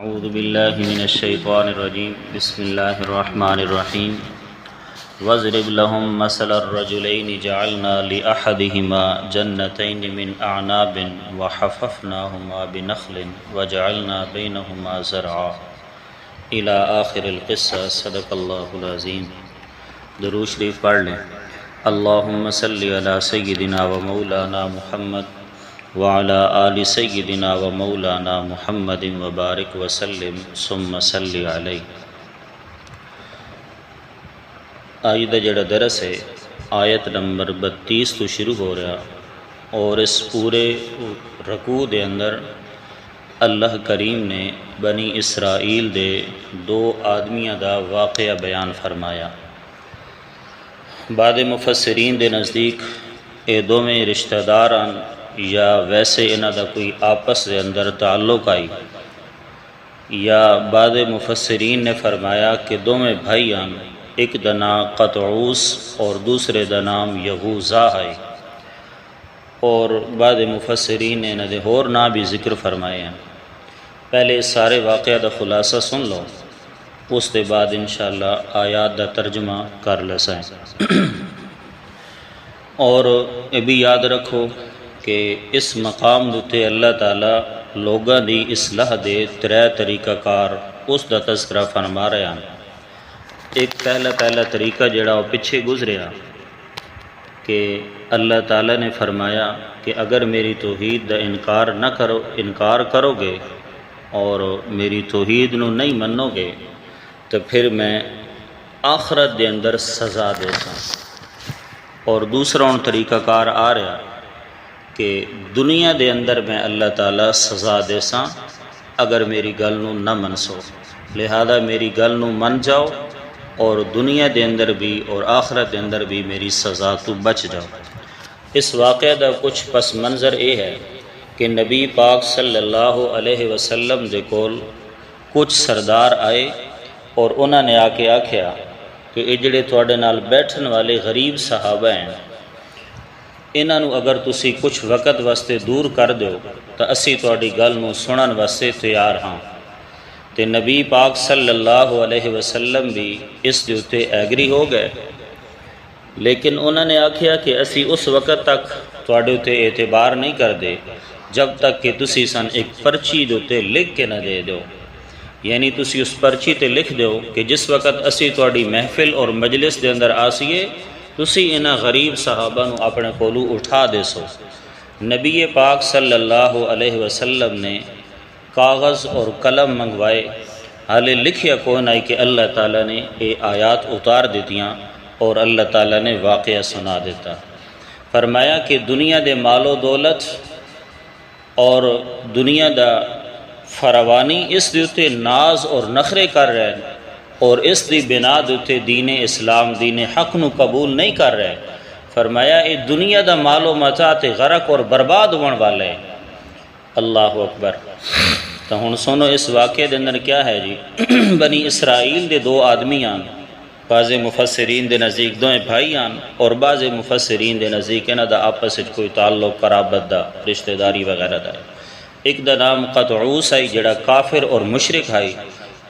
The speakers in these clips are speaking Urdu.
اعوذ باللہ من الشیطان الرجیم بسم اللہ الرحمن الرحیم واضرب لهم مثل الرجلین جعلنا لأحدهما جنتین من اعناب وحففناهما بنخل وجعلنا بینهما زرعا الى آخر القصہ صدق اللہ العظیم۔ درود شریف پڑھ لیں۔ اللہم صلی علی سیدنا و مولانا محمد وعلی آل سیدنا و مولانا محمد وبارک وسلم ثم صلی علیہ۔ آج دا جڑا درس ہے آیت نمبر 32 تو شروع ہو رہا، اور اس پورے رکوع دے اندر اللہ کریم نے بنی اسرائیل دے دو آدمیاں دا واقعہ بیان فرمایا۔ بعد مفسرین دے نزدیک اے دو میں رشتہ داران یا ویسے انہاں دا کوئی آپس دے اندر تعلق آئی، یا بعد مفسرین نے فرمایا کہ دو میں بھائی آن، ایک دا نام قطعوس اور دوسرے دا نام یغوزا ہے، اور بعد مفسرین نے انہاں دے ہور نام بھی ذکر فرمائے ہیں۔ پہلے اس سارے واقعہ دا خلاصہ سن لو، اس دے بعد انشاءاللہ آیات دا ترجمہ کر لسائیں۔ اور یہ بھی یاد رکھو کہ اس مقام دوتے اللہ تعالیٰ لوگاں دی اصلاح دے ترے طریقہ کار اس دا تذکرہ فرما رہے ہیں۔ ایک پہلا طریقہ جڑا وہ پیچھے گزریا کہ اللہ تعالیٰ نے فرمایا کہ اگر میری توحید دا انکار کرو گے اور میری توحید نو نہیں منو گے تو پھر میں آخرت دے اندر سزا دے ساں۔ اور دوسرا ان طریقہ کار آ رہا کہ دنیا دے اندر میں اللہ تعالیٰ سزا دے ساں اگر میری گل نو نہ منسو، لہذا میری گل نو من جاؤ اور دنیا دے اندر بھی اور آخرت دے اندر بھی میری سزا تو بچ جاؤ۔ اس واقعہ دا کچھ پس منظر یہ ہے کہ نبی پاک صلی اللہ علیہ وسلم دے کول کچھ سردار آئے اور انہوں نے آ کے آکھیا کہ یہ جڑے تواڈے نال بیٹھن والے غریب صحابہ ہیں، انہاں نو اگر تسی کچھ وقت واسطے دور کر دیو تو اسی تواڈی گل نو سنن واسطے تیار ہاں۔ تے نبی پاک صلی اللہ علیہ وسلم بھی اس دے اتے ایگری ہو گئے، لیکن انہوں نے آکھیا کہ اسی اس وقت تک تواڈے اتے اعتبار نہیں کر دے جب تک کہ تسی سن ایک پرچی دے اتے لکھ کے نہ دے دو، یعنی تسی اس پرچی تے لکھ دیو کہ جس وقت اسی تواڈی محفل اور مجلس دے اندر آسیے تسی انہاں غریب صحابہ نو اپنے کولو اٹھا دے سو۔ نبی پاک صلی اللہ علیہ وسلم نے کاغذ اور قلم منگوائے، حالے لکھیا کون آئی کہ اللہ تعالیٰ نے یہ آیات اتار دیتیاں اور اللہ تعالیٰ نے واقعہ سنا دیتا۔ فرمایا کہ دنیا دے مال و دولت اور دنیا دا فراوانی اس دے اتے ناز اور نخرے کر رہے ہیں، اور اس دی بنا دوتے دین اسلام دین حق نو قبول نہیں کر رہے۔ فرمایا اے دنیا دا مال و متاع تے غرق اور برباد ہون والے۔ اللہ اکبر۔ تو ہن سنو اس واقعے دے اندر کیا ہے جی، بنی اسرائیل دے دو آدمی آن، بعض مفسرین دے نزدیک دوئیں بھائی آن، اور بعض مفسرین دے نزدیک انہاں دا آپس وچ کوئی تعلق قرابت دا رشتہ داری وغیرہ دا۔ ایک دا نام قطعوس ہے جڑا کافر اور مشرک ہے،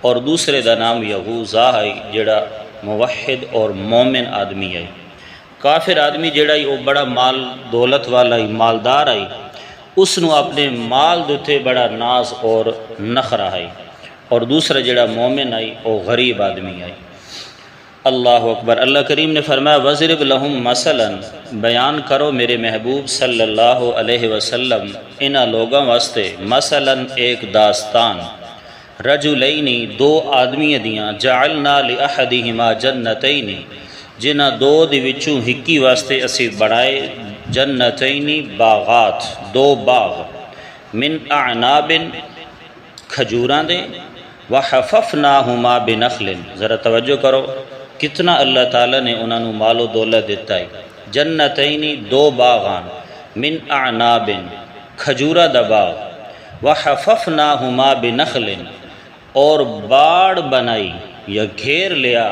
اور دوسرے دا نام یغوزا ہے جڑا موحد اور مومن آدمی ہے۔ کافر آدمی جڑا وہ بڑا مال دولت والا ہے، مالدار ہے، اس نو اپنے مال دوتے بڑا ناز اور نخرہ ہے، اور دوسرا جڑا مومن ہے وہ غریب آدمی ہے۔ اللہ اکبر۔ اللہ کریم نے فرمایا وَضْرِبْ لَهُمْ مَثَلًا، بیان کرو میرے محبوب صلی اللہ علیہ وسلم انہاں لوگوں واسطے مثلاً ایک داستان، رجلینی دو آدمی دیاں، جعلنا لأحدہما جنتینی جنہ دو دی وچوں ہکی واسطے اسی بڑھائے، جنتینی باغات دو باغ، من اعناب کھجوراں دے، وحففناہما بنخل، ذرا توجہ کرو کتنا اللہ تعالیٰ نے انہوں نے مال و دولت دیتا ہے۔ جنتینی دو باغان، من اعناب کھجورا دا باغ، وحففناہما بنخل اور باڑ بنائی یا گھیر لیا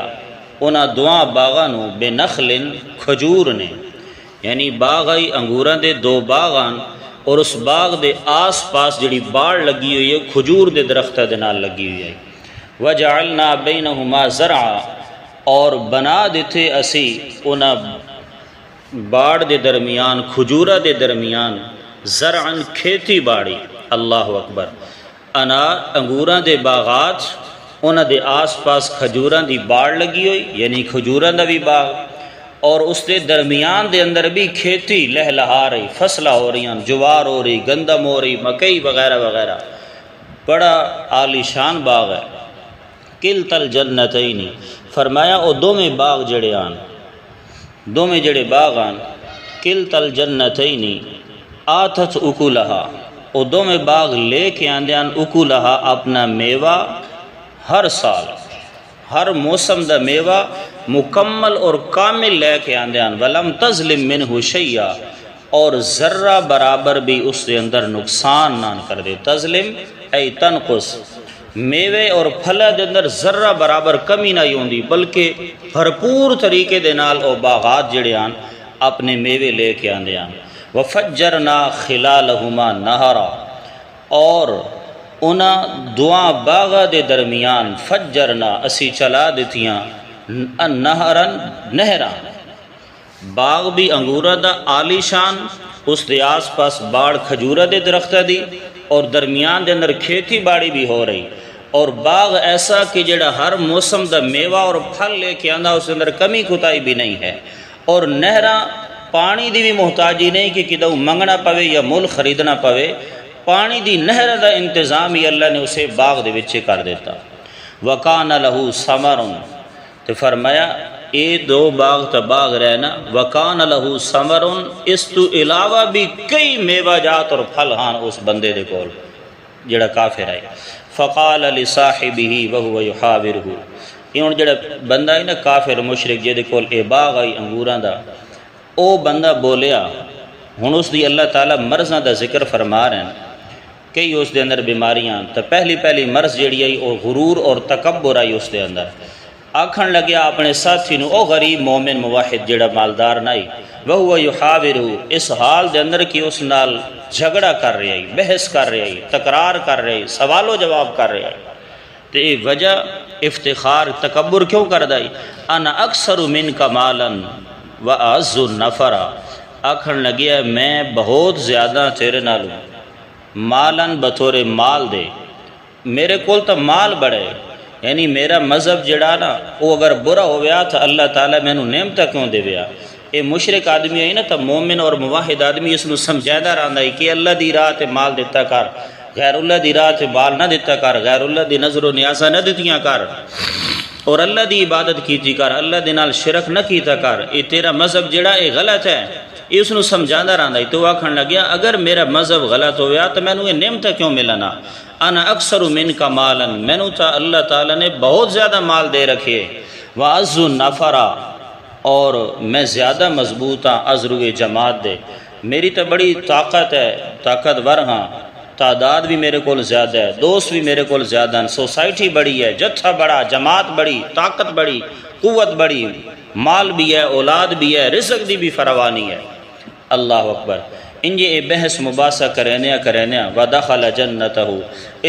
انہاں دواں باغانوں بنخل کھجور نے، یعنی باغ آئی انگوراں دے دو باغان، اور اس باغ دے آس پاس جڑی باڑ لگی ہوئی ہے کھجور دے درختہ دے نال لگی ہوئی ہے۔ وجعلنا بینہما زرعا، اور بنا دیتے اسی انہاں باڑ دے درمیان، کھجورہ دے درمیان، زرعن کھیتی باڑی، اللہ اکبر، انگوراں دے باغات، انہاں دے آس پاس کھجوراں دی باڑ لگی ہوئی یعنی کھجوراں دا بھی باغ، اور اس دے درمیان دے اندر بھی کھیتی لہلہا رہی، فصلہ ہو رہی ہیں، جوار ہو رہی، گندم ہو رہی، مکئی وغیرہ وغیرہ، بڑا عالی شان باغ ہے۔ کلتا الجنتین، فرمایا او دو میں باغ جڑے آن، دو میں جڑے باغ آن، کلتا الجنتین آتت اکلہا، او دو میں باغ لے کے آندیان اکلہا اپنا میوہ ہر سال، ہر موسم دا میوہ مکمل اور کامل لے کے آندیان، ولم تظلم منہ شیئا، اور ذرہ برابر بھی اس دے اندر نقصان نہ کر دے، تظلم ای تنقص، میوے اور پھلہ دے اندر ذرہ برابر کمی نہ ہوندی، بلکہ بھرپور طریقے دے نال او باغات جڑے آن اپنے میوے لے کے آندے آن۔ وفجرنا خلالہما نہرا، اور انہاں دعا باغا دے درمیان، فجرنا اسی چلا دیتیاں، نہرن نہراں، باغ بھی انگورہ دا عالی شان، اس دے آس پاس باڑ کھجورہ دے درختہ دی، اور درمیان دے اندر کھیتی باڑی بھی ہو رہی، اور باغ ایسا کہ جڑا ہر موسم دا میوہ اور پھل لے کے آندا، اس اندر کمی کوتاہی بھی نہیں ہے، اور نہراں پانی دی بھی محتاجی نہیں کہ کدھوں منگنا پوے یا مول خریدنا پوے، پانی دی نہر دا انتظام ہی اللہ نے اسے باغ دے وچے کر دیتا۔ وَقَانَ لَهُ ثَمَرٌ، تو فرمایا اے دو باغ تا باغ رہنا، وَقَانَ لَهُ ثَمَرٌ، اس تو علاوہ بھی کئی میوہ جات اور پھل ہاں اس بندے دے کول جڑا کافر ہے۔ فقال لصاحبہ وهو يحاورہ، یہ جڑا بندہ ہے نا کافر مشرک جے دے کول اے باغ آئی انگوراں دا، او بندہ بولیا، ہن اس دی اللہ تعالیٰ مرضاں دا ذکر فرما رہے ہیں، کئی اس دے اندر بیماریاں، تو پہلی مرض جڑی آئی او غرور اور تکبر آئی اس دے اندر، آکھن لگیا اپنے ساتھی نو، او غریب مومن موحد جڑا مالدار نائی، وہو یحاورہ، اس حال دے اندر کی اس نال جھگڑا کر رہی آئی، بحث کر رہی آئی، تکرار کر رہی آئی، سوال و جواب کر رہی آئی، تو یہ وجہ افتخار تکبر کیوں کر دائی؟ انا اکثر منک مالا واعز نفرا، آکھن لگیا میں بہت زیادہ تیرے نالوں، مالن بطور مال دے، میرے کول تو مال بڑے، یعنی میرا مذہب جڑا نا وہ اگر برا ہو گیا تو اللہ تعالیٰ میں نو نعمتہ کیوں دے گیا۔ اے مشرک آدمی ہے نا، تو مومن اور موحد آدمی اس نو سمجھائدہ رہندا ہے کہ اللہ دی راہ تے مال دیتا کر، غیر اللہ دی راہ تے مال نہ دیتا کر، غیر اللہ دی نظر و نیازہ نہ دیتیاں کر، اور اللہ دی عبادت کیتی کر، اللہ دی نال شرک نہ کیتا کر، اے تیرا مذہب جڑا اے غلط ہے، اس نو سمجھاندہ رہندا ہے۔ تو آکھن لگیا اگر میرا مذہب غلط ہو گیا تو میں نو یہ نعمتہ کیوں ملنا؟ انا اکثر منک مالا، میں نو تا اللہ تعالیٰ نے بہت زیادہ مال دے رکھے، واعز نفرا، اور میں زیادہ مضبوط ہاں عزرو جماعت دے، میری تو بڑی طاقت ہے، طاقتور ہاں، تعداد بھی میرے کول زیادہ ہے، دوست بھی میرے کول زیادہ ہیں، سوسائٹی بڑی ہے، جتھا بڑا، جماعت بڑی، طاقت بڑی، قوت بڑی، مال بھی ہے، اولاد بھی ہے، رزق دی بھی فراوانی ہے۔ اللہ اکبر۔ انجے اے بحث مباحثہ کرینیا ودخل جنتہ،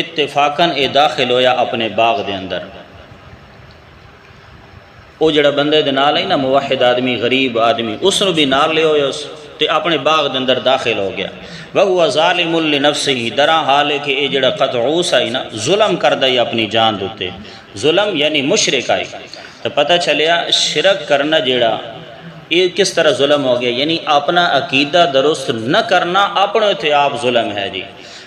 اتفاقاً اے داخل ہویا اپنے باغ دے اندر۔ او جڑا بندے دے نال ہے نا موحد آدمی، غریب آدمی، اس نو بھی نال لے ہویا تے اپنے باغ دے اندر داخل ہو گیا۔ وہو ظالم لنفسہ، درا حال ہے کہ اے جڑا قطعوس آئی نا ظلم کردہ ہی اپنی جان دوتے، ظلم یعنی مشرک آئی، تو پتہ چلیا شرک کرنا جڑا یہ کس طرح ظلم ہو گیا، یعنی اپنا عقیدہ درست نہ کرنا اپنے تے آپ ظلم ہے جی۔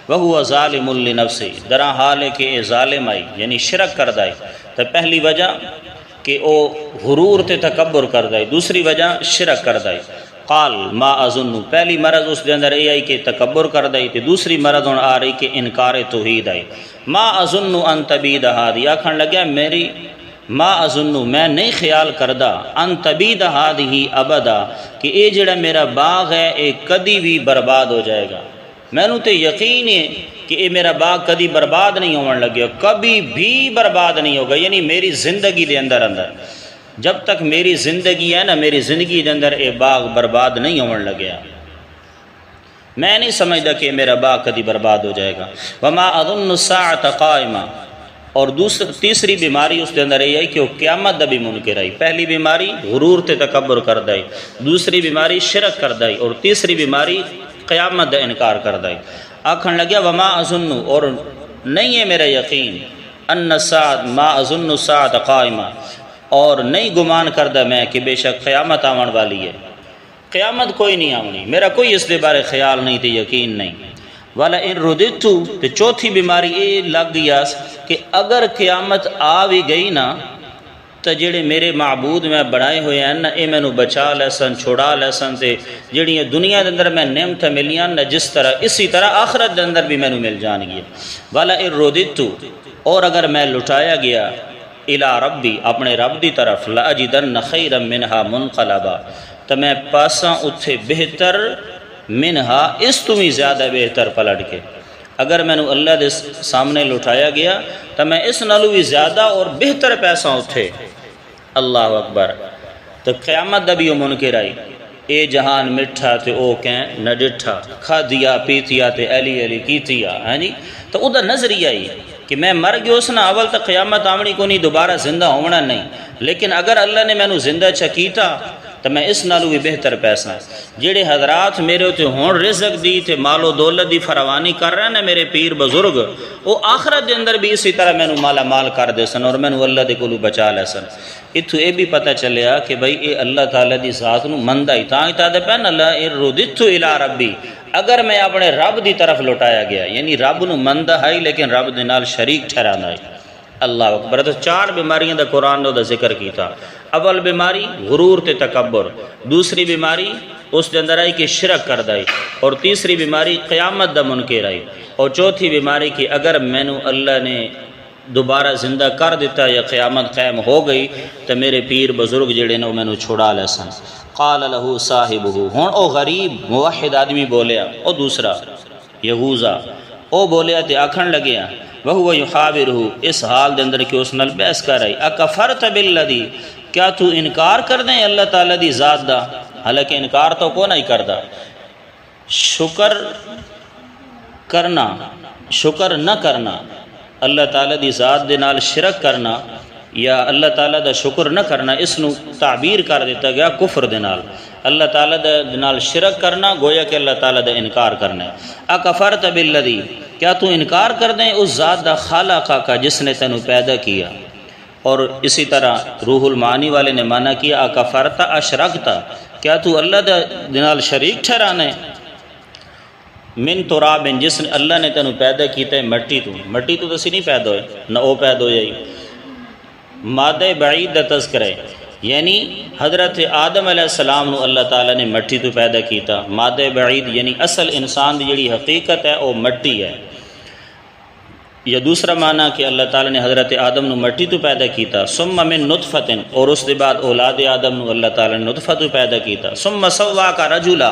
وہو ظالم لنفسہ، درا حال ہے کہ اے ظالم آئی یعنی شرک کردہ آئی، تو پہلی وجہ کہ او غرور تے تکبر کردہ آئی، دوسری وجہ شرک کردہ آئی۔ قال ما اظن، پہلی مرض اس دے اندر یہ آئی کہ تکبر کردہ آئی، تے دوسری مرض آ رہی کہ انکار توحید آئی۔ ما اظن ان تبید ہادی، آکھن لگیا میری ما اظن، میں نہیں خیال کردہ، ان تبید ہادی ابدا، کہ اے جڑا میرا باغ ہے اے کدی بھی برباد ہو جائے گا، میں نو تے یقین ہے کہ اے میرا باغ کدی برباد نہیں ہونے لگے، کبھی بھی برباد نہیں ہوگا، یعنی میری زندگی دے اندر جب تک میری زندگی ہے نا، میری زندگی دے اندر اے باغ برباد نہیں ہونے لگیا۔ میں نہیں سمجھتا کہ میرا باغ کدی برباد ہو جائے گا۔ وما اظن الساعۃ قائمہ، اور تیسری بیماری اس کے اندر یہ ہے کہ وہ قیامت دا بھی منکر آئی۔ پہلی بیماری غرور تے تکبر کر دائی، دوسری بیماری شرک کر دائی، اور تیسری بیماری قیامت دا انکار کر دائی۔ آکھن لگیا وما اظن، اور نہیں ہے میرا یقین، ان الساعۃ ما اظن الساعۃ قائمہ، اور نہیں گمان کردہ میں کہ بے شک قیامت آون والی ہے۔ قیامت کوئی نہیں آونی، میرا کوئی اس دے بارے خیال نہیں تے یقین نہیں۔ والا ان رددت، تے چوتھی بیماری یہ لگ گیا کہ اگر قیامت آ بھی گئی نا تو جڑے میرے معبود میں بنائے ہوئے ہیں نا یہ مینو بچا لے سن، چھڑا لے سن، تے جڑی دنیا دے اندر میں نعمت ملیاں نا جس طرح اسی طرح آخرت دے اندر بھی مینو مل جان گیا۔ والا ان رددت، اور اگر میں لٹایا گیا الی ربی، اپنے رب دی طرف، لاجدن خیرا منہا منقلبا، تو میں پاساں اتھے بہتر منہا، اس تو بھی زیادہ بہتر پلٹ کے۔ اگر میں نو اللہ دے سامنے لٹایا گیا تو میں اس نالو بھی زیادہ اور بہتر پیسہ اتھے۔ اللہ اکبر۔ تو قیامت دا بھی وہ منکر آئی، اے جہان مٹھا تے او کہیں نہ ڈٹھا، کھا دیا پیتیا تے ایلی ایلی کیتیا، ہاں جی۔ تو او دا نظریہ ہی کہ میں مر گیا اس نا، اول تو قیامت آمنی کو نہیں، دوبارہ زندہ ہونا نہیں، لیکن اگر اللہ نے میں نو زندہ چکیتا تو میں اس نالو بھی بہتر پیسہ۔ جڑے حضرات میرے اتنے ہون رزق دی تے مال و دولت دی فراوانی کر رہے ہیں میرے پیر بزرگ، وہ آخرت دے اندر بھی اسی طرح میں نو مالا مال کر دے سن اور میں نو اللہ دے کولو بچا لے سن۔ اتھو یہ بھی پتہ چلیا کہ بھئی اے اللہ تعالیٰ دی ذات نو مندہ ہی تاں دے پہن اللہ رددت الی ربی، اگر میں اپنے رب دی طرف لوٹایا گیا، یعنی رب نو مندہ ہے لیکن رب دے نال شریک ٹھہرانا ہے۔ اللہ اکبر۔ تو چار بیماریاں دا قرآن دا ذکر کیتا۔ اول بیماری غرور تے تکبر، دوسری بیماری اس دے اندر آئی کہ شرک کر دائی، اور تیسری بیماری قیامت دا منکر آئی، اور چوتھی بیماری کہ اگر مینو اللہ نے دوبارہ زندہ کر دیتا یا قیامت قائم ہو گئی تو میرے پیر بزرگ جڑے نے وہ مینو چھڑا لے سن۔ قال له صاحبہ، ہون او غریب موحد آدمی بولیا، او دوسرا یہوذا او بولیا تے آکھن لگیا وہو یحاورہ، اس حال دے اندر کہ اس نال بحث کر رہی، اکفرت بالذی، کیا تو انکار کر دیں اللہ تعالیٰ دی ذات دا؟ حالانکہ انکار تو کو نہیں کردا۔ شکر کرنا، شکر نہ کرنا، اللہ تعالیٰ دی ذات دے نال شرک کرنا یا اللہ تعالیٰ دا شکر نہ کرنا، اس نو تعبیر کر دیتا گیا کفر دے نال۔ اللہ تعالیٰ دے نال شرک کرنا گویا کہ اللہ تعالیٰ دا انکار کرنا ہے۔ اکفرت بالذی، کیا تو انکار کر دیں اس ذات دا خالقہ کا جس نے تینوں پیدا کیا؟ اور اسی طرح روح المعانی والے نے معنی کیا اکفرت اشرکتا، کیا تو اللہ دے نال شریک ٹھہرانے؟ من تراب، جس نے اللہ نے تینوں پیدا کیتا ہے مٹی تو، مٹی تو اسی نہیں پیدا ہوئے نہ وہ پیدا ہو جائی۔ مادہ بعید دا تذکرہ ہے، یعنی حضرت آدم علیہ السلام نو اللہ تعالیٰ نے مٹی تو پیدا کیتا۔ مادہ بعید یعنی اصل انسان دی جڑی حقیقت ہے وہ مٹی ہے۔ یا دوسرا معنی کہ اللہ تعالیٰ نے حضرت آدم نو مٹی تو پیدا کیتا، ثم من نطفۃ، اور اس کے بعد اولاد آدم نو اللہ تعالیٰ نے نطفہ تو پیدا کیتا، ثم سواک رجلا،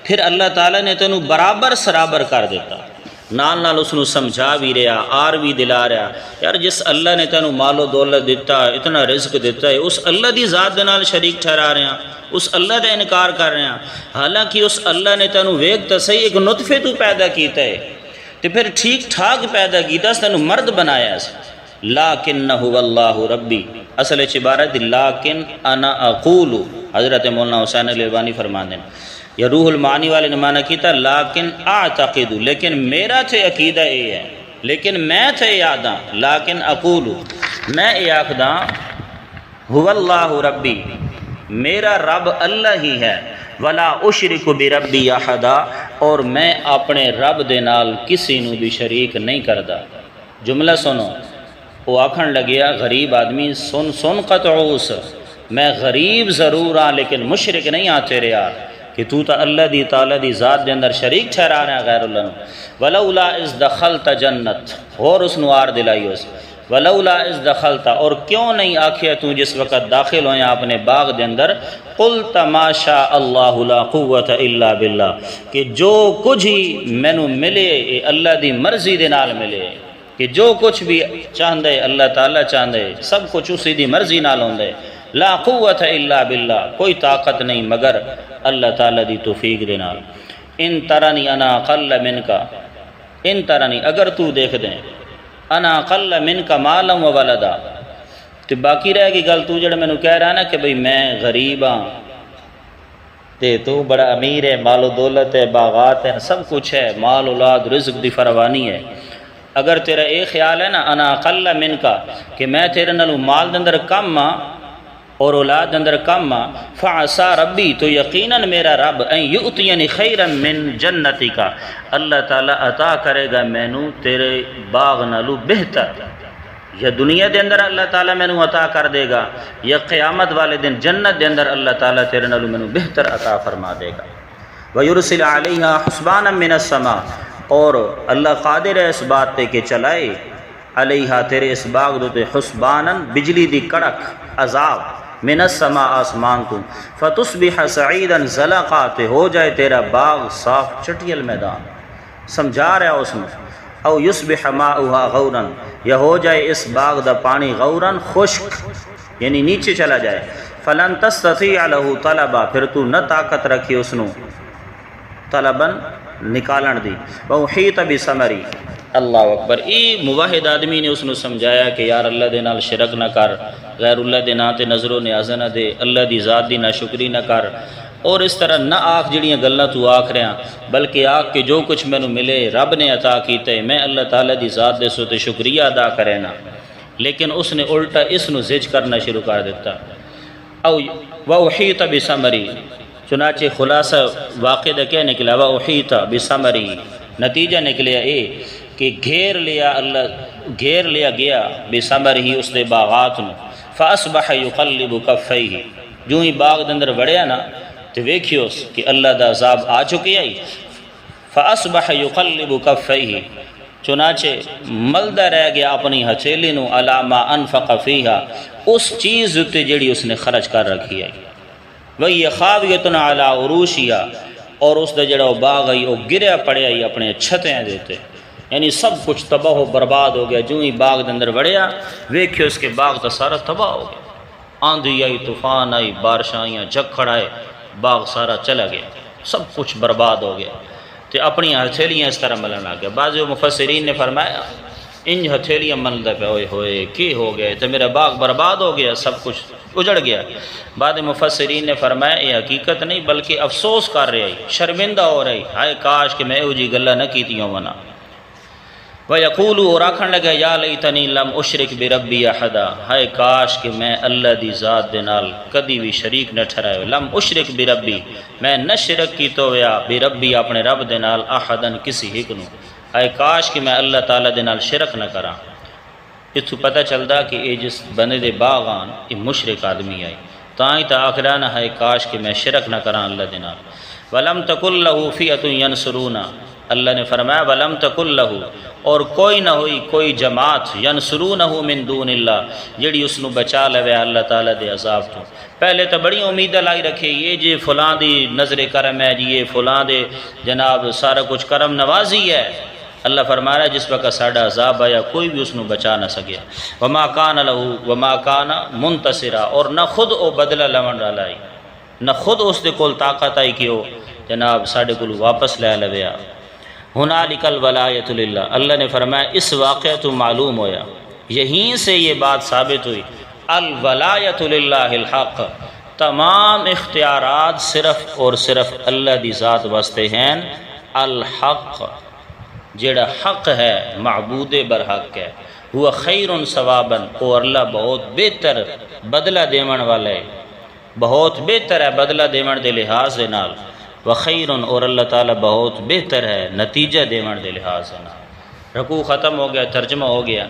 پھر اللہ تعالیٰ نے تینوں برابر سرابر کر دیتا، نال نال اس نو سمجھا بھی رہا، آر بھی دلا رہا، یار جس اللہ نے تینوں مال و دولت دیتا، اتنا رزق دیتا ہے، اس اللہ دی ذات دے نال شریک ٹھہرا رہے ہیں، اس اللہ دا انکار کر رہے ہیں، حالانکہ اس اللہ نے تینوں ویگ تا صحیح ایک نطفے تو پیدا کیتا ہے، تو پھر ٹھیک ٹھاک پیدا کیتا، تینوں مرد بنایا ہے۔ لیکن هو اللہ ربی، اصل عبارت لیکن انا اقول، حضرت مولانا حسین علی البانی فرماندے ہیں، یا روح المعانی والے نے معنی کیتا لیکن اعتقد، لیکن میرا تھے عقیدہ یہ ہے، لیکن میں تھے یاداں، لیکن اقول، میں یہ آکھداں هو اللہ ربی، میرا رب اللہ ہی ہے، ولا اشرک بربی احدا، اور میں اپنے رب دے نال کسی نو بھی شریک نہیں کردا۔ جملہ سنو، وہ آکھن لگیا غریب آدمی، سن سن قطعوس، میں غریب ضرور ہاں لیکن مشرک نہیں ہاں تیرے یار، کہ تو تا اللہ دی تعالیٰ دی ذات دے اندر شریک ٹھہرا رہا ہے غیر اللہ نو۔ ولولا اذ دخلت جنت، اور اس نو آر دلائی اس، ولولا اذ دخلت، اور کیوں نہیں آکھیا تو جس وقت داخل ہویا اپنے باغ دے اندر، قلت ما شاء اللہ لا قوت الا باللہ، کہ جو کچھ ہی مینو ملے اے اللہ دی مرضی دے نال ملے، کہ جو کچھ بھی چاہندے اللہ تعالیٰ چاہندے سب کچھ اسی دی مرضی نال ہوندے، لا قوت الا باللہ، کوئی طاقت نہیں مگر اللہ تعالیٰ دی توفیق دے نال۔ ان ترنی انا اقل منکا، ان ترنی اگر تو دیکھ دیں، انا اقل منکا مالا و ولدا، تو باقی رہ گئی گل تو جڑا مینوں کہہ رہا نا کہ بھئی میں غریب ہاں تے تو بڑا امیر ہے، مال و دولت ہے، باغات ہیں، سب کچھ ہے، مال اولاد رزق دی فراوانی ہے، اگر تیرا ایک خیال ہے نا انا اقل منکا کہ میں تیرے نالوں مال دے اندر کم ہاں اور اولاد دے اندر کم ہاں، فعسى ربی تو یقیناً میرا رب ان یؤتینی خیرا من جنتک، اللہ تعالیٰ عطا کرے گا مینوں تیرے باغ نالوں بہتر، یا دنیا دے اندر اللہ تعالیٰ مینوں عطا کر دے گا، یا قیامت والے دن جنت دے اندر اللہ تعالیٰ تیرے نالوں مینوں بہتر عطا فرما دے گا۔ وَيُرْسِلَ عَلَيْهَا حُسْبَانًا مِّنَ السَّمَاءِ، اور اللہ قادر ہے اس بات تے کہ چلائے علیہا تیرے اس باغ دوتے حسباناً بجلی دی کڑک عذاب من السماء آسمان تو، فتصبح سعیدا زلقا تے ہو جائے تیرا باغ صاف چٹیل میدان، سمجھا رہا اس میں، او یصبح ماؤها غورا، یا ہو جائے اس باغ دا پانی غورا خشک یعنی نیچے چلا جائے، فلن تستطیع له طلبا پھر تو نہ طاقت رکھی اس نو طلباً نکالن دی، وحیط بثمری، اللہ اکبر۔ ای موحد آدمی نے اس نو سمجھایا کہ یار اللہ دے نال شرک نہ کر، غیر اللہ دے نا تے نظر و نیاز نہ دے، اللہ دی ذات دی ناشکری نہ کر، اور اس طرح نہ آکھ جڑیاں گلاں تو آکھ رہا، بلکہ آکھ کہ جو کچھ مینوں ملے رب نے عطا کیتے میں اللہ تعالیٰ دی ذات دے سو تے شکریہ ادا کرے نا، لیکن اس نے الٹا اس نو زج کرنا شروع کر دیتا۔ او وحیط بثمری، چنانچہ خلاصہ واقعہ دا کیا نکلا، وحیط بثمری، نتیجہ نکلیا اے کہ گھیر لیا گیا بثمر ہی اس دے باغات نو، فاصبح یقلب کفیہ، جو ہی باغ دے اندر وڑیا نا تو ویکھیو کہ اللہ دا عذاب آ چکی آئی، فاصبح یقلب کفیہ، چنانچہ ملدا رہ گیا اپنی ہتھیلی نو علی ما انفق فیہا، اس چیز تے جڑی اس نے خرچ کر رکھی ہے، وہی خاویۃ علی عروشہا، اور اس دا جڑا باغ ہے وہ گریا پڑیا ہی اپنے چھتیں دیتے، یعنی سب کچھ تباہ و برباد ہو گیا، جو ہی باغ دے اندر وڑیا ویکھیو اس کے باغ تو سارا تباہ ہو گیا، آندھی آئی، طوفان آئی، بارشاں آئیں، جھکڑ آئے، باغ سارا چلا گیا، سب کچھ برباد ہو گیا، تو اپنی ہتھیلیاں اس طرح ملن لگ گیا۔ بعض مفسرین نے فرمایا انج ہتھیلیاں ملدا پہ، ہوئے ہوئے کی ہو گئے، تو میرا باغ برباد ہو گیا، سب کچھ اجڑ گیا۔ بعد مفسرین نے فرمایا یہ حقیقت نہیں بلکہ افسوس کر رہی، شرمندہ ہو رہی، ہائے کاش کہ میں او جی گلہ نہ کیتیوں ونا، وَيَقُولُ، اور آکھن لگا یا لیتنی لم اشرک بربی احدا، ہائے کاش کہ میں اللہ دی ذات دے نال کدی بھی شریک نہ ٹھہرایا، لم اشرک بربی، میں نہ شرک کی تو ویا بربی اپنے رب دے نال احدن کسی ایک نو، ہائے کاش کہ میں اللہ تعالیٰ دے نال شرک نہ کراں۔ اتھو پتہ چلدا کہ یہ جس بندے دے باغان یہ مشرک آدمی آئی، تائیں تا آخرانا ہائے کاش کہ میں شرک نہ کراں اللہ دے نال۔ وَلَمْ تَكُنْ لَهُ فِئَةٌ يَنْصُرُونَ، اللہ نے فرمایا وَلَمْ تَكُنْ لَهُ، اور کوئی نہ ہوئی کوئی جماعت يَنْصُرُونَهُ مِن دُونِ اللَّهِ جڑی اس نو بچا لوے اللہ تعالیٰ دے عذاب تو۔ پہلے تو بڑی امیدیں لائی رکھے یہ جی فلاں دی نظر کرم ہے جی، یہ فلاں دے جناب سارا کچھ کرم نوازی ہے، اللہ فرما رہا ہے جس وقت ساڈا عذاب آیا کوئی بھی اس نو بچا نہ سکیا، وما کان لہو وما کان منتصرا، اور نہ خود او بدلہ لون والا آئی، نہ خود اس دے کول طاقت آئی کہ وہ جناب ساڈے کول واپس لے لویا۔ ہنالک الولایۃ للہ، اللہ نے فرمایا اس واقعہ تو معلوم ہویا، یہیں سے یہ بات ثابت ہوئی، الولایۃ للہ الحق، تمام اختیارات صرف اور صرف اللہ دی ذات واسطے ہیں، الحق جڑا حق ہے معبود برحق ہے، ہوا خیر ثوابا، اور اللہ بہت بہتر بدلہ دیون والا ہے، بہت بہتر ہے بدلہ دیون دے لحاظ دے نال، وخیر، اور اللہ تعالیٰ بہت بہتر ہے نتیجہ دیون دے لحاظ دے نال۔ رکوع ختم ہو گیا، ترجمہ ہو گیا۔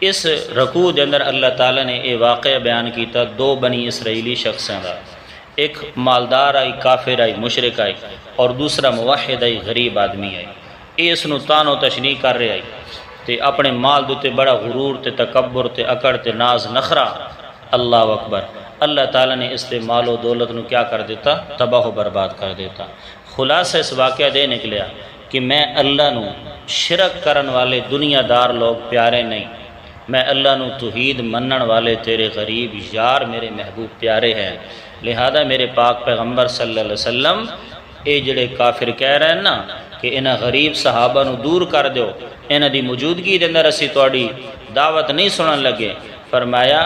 اس رکوع دے اندر اللہ تعالیٰ نے یہ واقعہ بیان کیتا دو بنی اسرائیلی شخصاں دا، ایک مالدار آئی، کافر آئی، مشرک آئی، اور دوسرا موحد آئی، غریب آدمی آئی۔ اس نو تانو تشریح کر رہے آئی تے اپنے مال دوتے بڑا غرور تے تکبر تے اکڑ تے ناز نخرا، اللہ اکبر، اللہ تعالیٰ نے اس تے مال و دولت نو کیا کر دیتا، تباہ و برباد کر دیتا۔ خلاصہ اس واقعہ دے نکلیا کہ میں اللہ نو شرک کرن والے دنیا دار لوگ پیارے نہیں، میں اللہ نو توحید منن والے تیرے غریب یار میرے محبوب پیارے ہیں، لہذا میرے پاک پیغمبر صلی اللہ علیہ وسلم اے جڑے کافر کہہ رہے ہیں نا کہ انہاں غریب صحابہ نو دور کر دیو، انہاں دی موجودگی دے اندر اسی تواڈی دعوت نہیں سنن لگے، فرمایا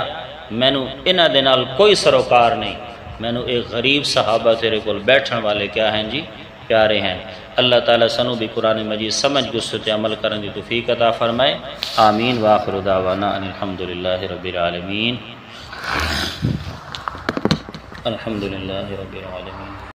مینوں انہاں دے نال کوئی سروکار نہیں، مینوں ایک غریب صحابہ تیرے کول بیٹھن والے کیا ہیں جی پیارے ہیں۔ اللہ تعالیٰ سنو بھی قرآن مجید سمجھ گسو تے عمل کرن دی توفیق عطا فرمائے، آمین وآخر دعوانا ان الحمدللہ رب العالمین، الحمدللہ رب العالمین۔